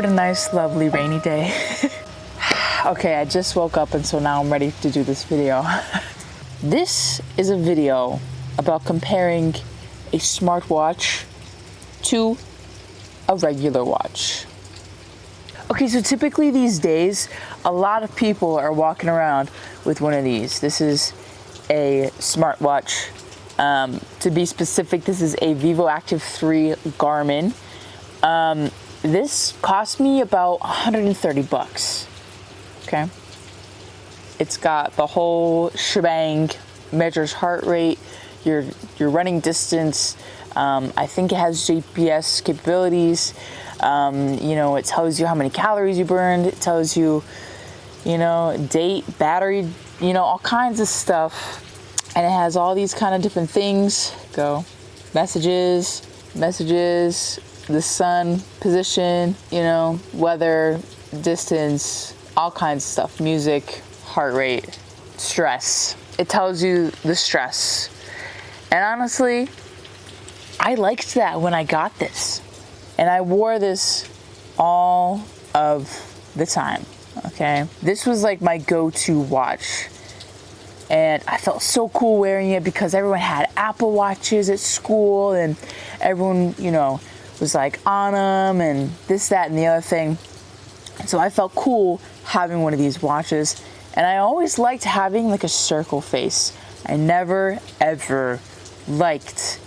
What a nice, lovely rainy day. Okay, I just woke up and so now I'm ready to do this video. This is a video about comparing a smartwatch to a regular watch. Okay, so typically these days, a lot of people are walking around with one of these. This is a smartwatch. To be specific, this is a vivoactive 3 Garmin. This cost me about 130 bucks. Okay. It's got the whole shebang, measures heart rate, your running distance. I think it has GPS capabilities. You know, it tells you how many calories you burned. It tells you, you know, date, battery, you know, all kinds of stuff. And it has all these kind of different things. Go, messages, the sun position, you know, weather, distance, all kinds of stuff, music, heart rate, stress. It tells you the stress. And honestly, I liked that when I got this. And I wore this all of the time, okay? This was like my go-to watch. And I felt so cool wearing it because everyone had Apple Watches at school and everyone, you know, was like on them and this, that, and the other thing. So I felt cool having one of these watches. And I always liked having like a circle face. I never, ever liked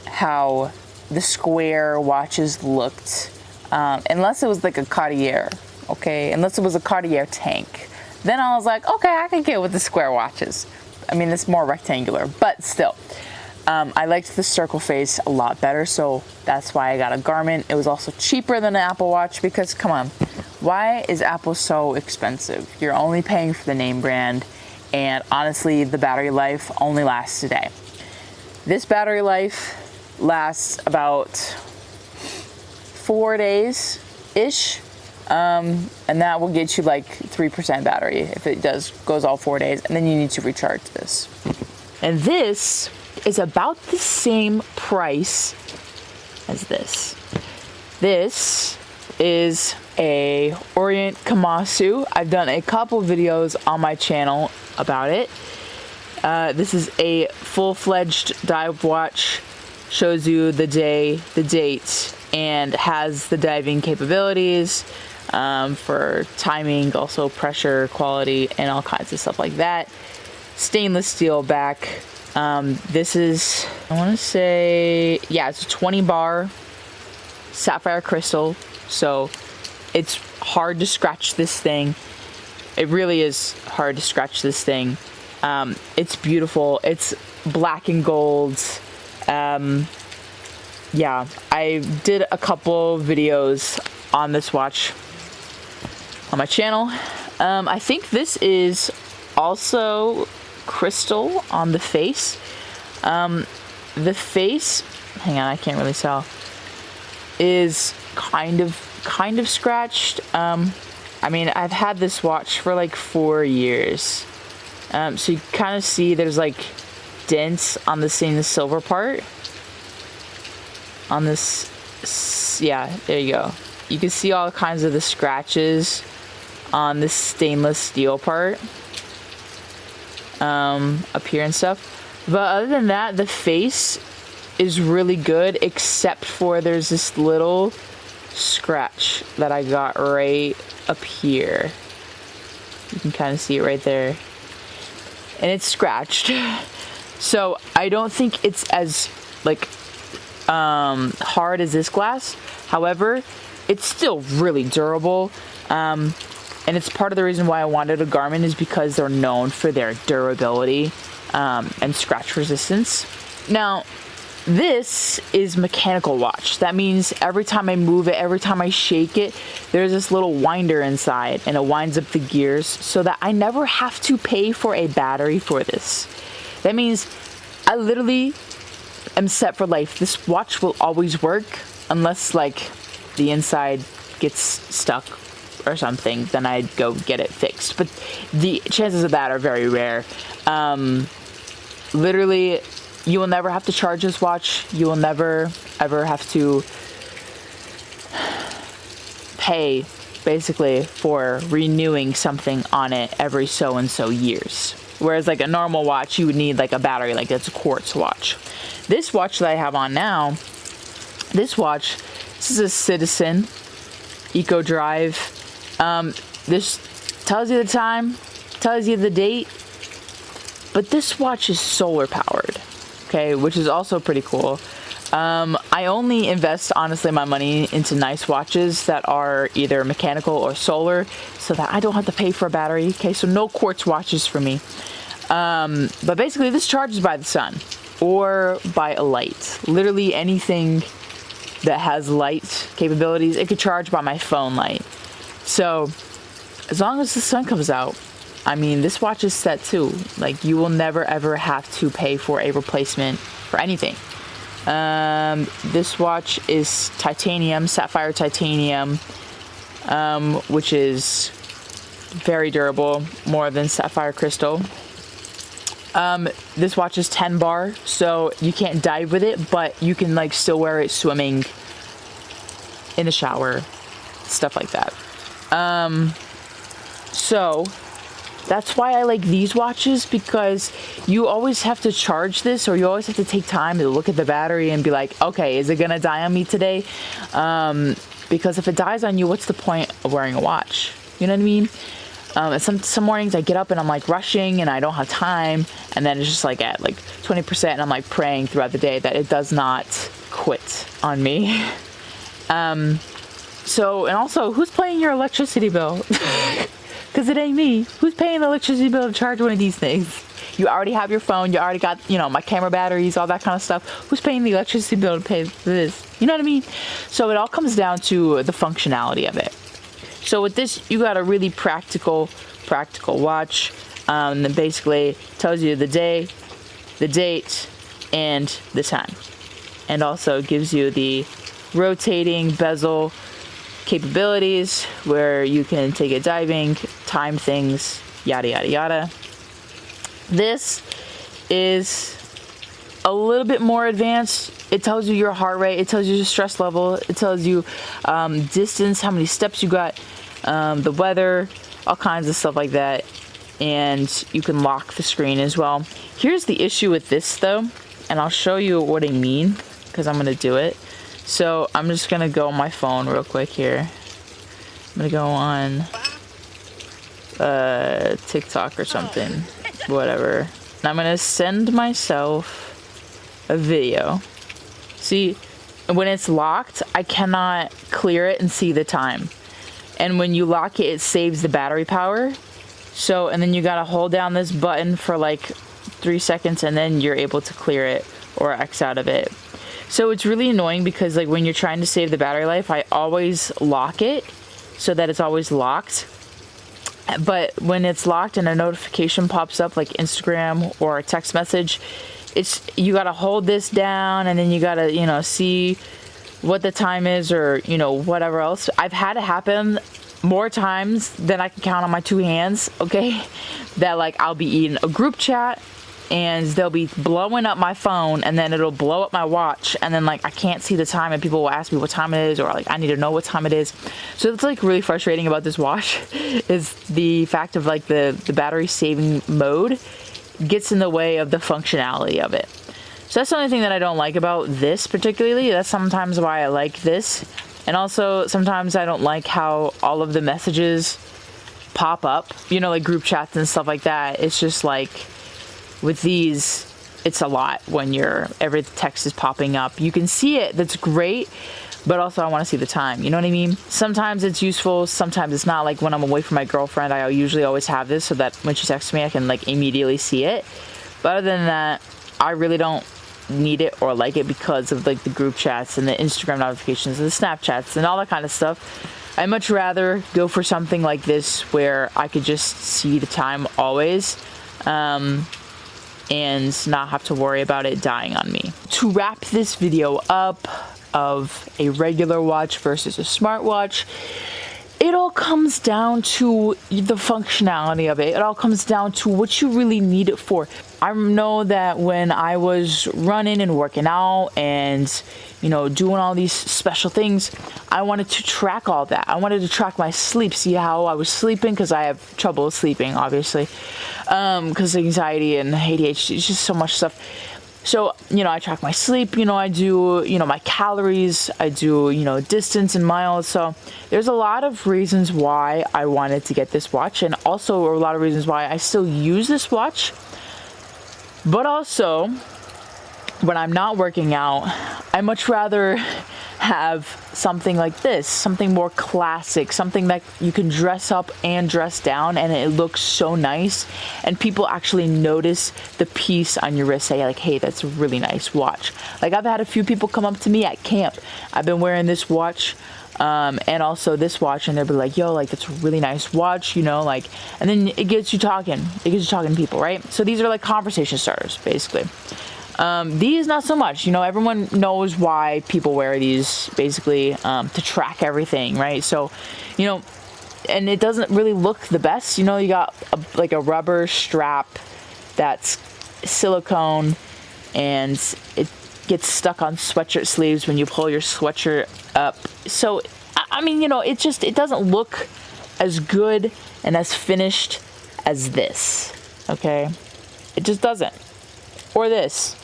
how the square watches looked. Unless it was like a Cartier, okay? Unless it was a Cartier tank. Then I was like, okay, I can get with the square watches. I mean, it's more rectangular, but still. I liked the circle face a lot better, so that's why I got a Garmin. It was also cheaper than an Apple Watch because, come on, why is Apple so expensive? You're only paying for the name brand, and honestly, the battery life only lasts a day. This battery life lasts about 4 days-ish. And that will get you like 3% battery if it goes all 4 days, and then you need to recharge this. And this is about the same price as this. This is a Orient Komatsu. I've done a couple videos on my channel about it. This is a full-fledged dive watch. Shows you the day, the date, and has the diving capabilities. For timing, also pressure, quality, and all kinds of stuff like that. Stainless steel back. This is, I want to say, yeah, it's a 20 bar sapphire crystal. So it's hard to scratch this thing. It really is hard to scratch this thing. It's beautiful. It's black and gold. Yeah, I did a couple videos on this watch on my channel. I think this is also crystal on the face. The face, hang on, I can't really tell, is kind of scratched. I mean, I've had this watch for like 4 years. So you kind of see there's like dents on the stainless silver part. On this, yeah, there you go. You can see all kinds of the scratches on this stainless steel part up here and stuff. But other than that, the face is really good, except for there's this little scratch that I got right up here. You can kind of see it right there. And it's scratched. So I don't think it's as like hard as this glass. However, it's still really durable. And it's part of the reason why I wanted a Garmin is because they're known for their durability and scratch resistance. Now, this is mechanical watch. That means every time I move it, every time I shake it, there's this little winder inside and it winds up the gears so that I never have to pay for a battery for this. That means I literally am set for life. This watch will always work unless like the inside gets stuck or something, then I'd go get it fixed. But the chances of that are very rare. Literally, you will never have to charge this watch. You will never, ever have to pay basically for renewing something on it every so and so years. Whereas like a normal watch, you would need like a battery, like it's a quartz watch. This watch that I have on now, this is a Citizen Eco Drive. This tells you the time, tells you the date, but this watch is solar powered, okay, which is also pretty cool. I only invest, honestly, my money into nice watches that are either mechanical or solar, so that I don't have to pay for a battery, okay, so no quartz watches for me. But basically this charges by the sun or by a light. Literally anything that has light capabilities, it could charge by my phone light. So as long as the sun comes out, I mean, this watch is set too. Like, you will never ever have to pay for a replacement for anything. This watch is titanium, sapphire titanium, which is very durable, more than sapphire crystal. This watch is 10 bar, so you can't dive with it, but you can like still wear it swimming, in the shower, stuff like that. So that's why I like these watches, because you always have to charge this, or you always have to take time to look at the battery and be like, okay, is it gonna die on me today? Because if it dies on you, what's the point of wearing a watch? You know what I mean? And some mornings I get up and I'm like rushing and I don't have time, and then it's just like at like 20%, and I'm like praying throughout the day that it does not quit on me. So, and also, who's paying your electricity bill? Because it ain't me. Who's paying the electricity bill to charge one of these things? You already have your phone, you already got, you know, my camera batteries, all that kind of stuff. Who's paying the electricity bill to pay for this? You know what I mean? So it all comes down to the functionality of it. So with this, you got a really practical watch that basically tells you the day, the date, and the time. And also gives you the rotating bezel capabilities where you can take it diving, time things, yada yada yada. This is a little bit more advanced. It tells you your heart rate, it tells you your stress level, it tells you distance, how many steps you got, the weather, all kinds of stuff like that. And you can lock the screen as well. Here's the issue with this though, and I'll show you what I mean, because I'm gonna do it. So I'm just gonna go on my phone real quick here. I'm gonna go on TikTok or something, whatever. And I'm gonna send myself a video. See, when it's locked, I cannot clear it and see the time. And when you lock it, it saves the battery power. So, and then you gotta hold down this button for like 3 seconds, and then you're able to clear it or X out of it. So it's really annoying, because like when you're trying to save the battery life, I always lock it so that it's always locked. But when it's locked and a notification pops up, like Instagram or a text message, you gotta hold this down, and then you gotta, you know, see what the time is, or, you know, whatever else. I've had it happen more times than I can count on my 2 hands, okay? That like I'll be in a group chat and they'll be blowing up my phone, and then it'll blow up my watch, and then like I can't see the time, and people will ask me what time it is, or like I need to know what time it is. So it's like really frustrating about this watch is the fact of like the battery saving mode gets in the way of the functionality of it. So that's the only thing that I don't like about this particularly. That's sometimes why I like this. And also sometimes I don't like how all of the messages pop up, you know, like group chats and stuff like that. It's just like, with these, it's a lot when every text is popping up. You can see it, that's great, but also I want to see the time, you know what I mean? Sometimes it's useful, sometimes it's not. Like when I'm away from my girlfriend, I usually always have this so that when she texts me, I can like immediately see it. But other than that, I really don't need it or like it because of like the group chats and the Instagram notifications and the Snapchats and all that kind of stuff. I'd much rather go for something like this where I could just see the time always, and not have to worry about it dying on me. To wrap this video up of a regular watch versus a smartwatch, it all comes down to the functionality of it. It all comes down to what you really need it for. I know that when I was running and working out and, you know, doing all these special things, I wanted to track all that. I wanted to track my sleep, see how I was sleeping, because I have trouble sleeping, obviously, because of anxiety and ADHD. It's just so much stuff. So, you know, I track my sleep, you know, I do, you know, my calories, I do, you know, distance in miles. So there's a lot of reasons why I wanted to get this watch, and also a lot of reasons why I still use this watch. But also, when I'm not working out, I much rather have something like this, something more classic, something that you can dress up and dress down and it looks so nice, and people actually notice the piece on your wrist, say like, hey, that's a really nice watch. Like, I've had a few people come up to me at camp. I've been wearing this watch and also this watch, and they'll be like, yo, like, that's a really nice watch, you know, like, and then it gets you talking to people, right? So these are like conversation starters, basically. These, not so much. You know, everyone knows why people wear these, basically, to track everything, right? So, you know, and it doesn't really look the best. You know, you got like a rubber strap that's silicone, and it gets stuck on sweatshirt sleeves when you pull your sweatshirt up. So, I mean, you know, it doesn't look as good and as finished as this, okay? It just doesn't. Or this.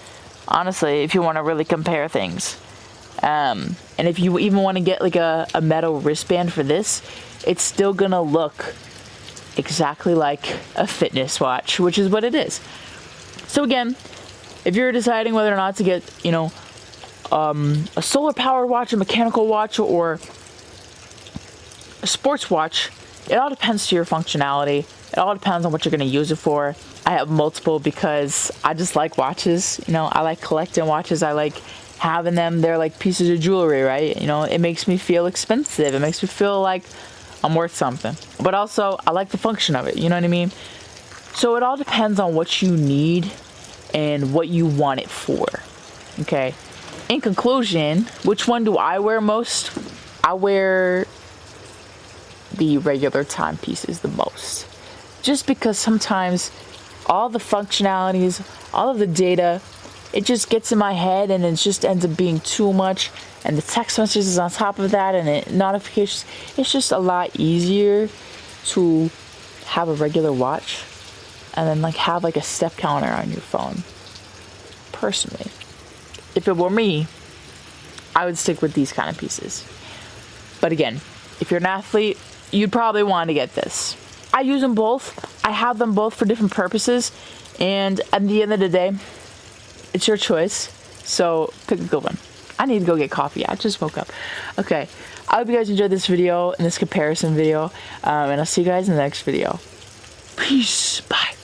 Honestly, if you want to really compare things. And if you even want to get like a metal wristband for this, it's still gonna look exactly like a fitness watch, which is what it is. So again, if you're deciding whether or not to get, you know, a solar powered watch, a mechanical watch, or a sports watch, it all depends to your functionality. It all depends on what you're going to use it for. I have multiple because I just like watches. You know, I like collecting watches. I like having them. They're like pieces of jewelry, right? You know, it makes me feel expensive. It makes me feel like I'm worth something. But also, I like the function of it. You know what I mean? So it all depends on what you need and what you want it for. Okay? In conclusion, which one do I wear most? I wear the regular timepieces the most. Just because sometimes all the functionalities, all of the data, it just gets in my head and it just ends up being too much. And the text messages on top of that, and notifications. It's just a lot easier to have a regular watch and then like have like a step counter on your phone. Personally, if it were me, I would stick with these kind of pieces. But again, if you're an athlete, you'd probably want to get this. I use them both. I have them both for different purposes. And at the end of the day, it's your choice. So pick a good one. I need to go get coffee. I just woke up. Okay. I hope you guys enjoyed this video and this comparison video. And I'll see you guys in the next video. Peace. Bye.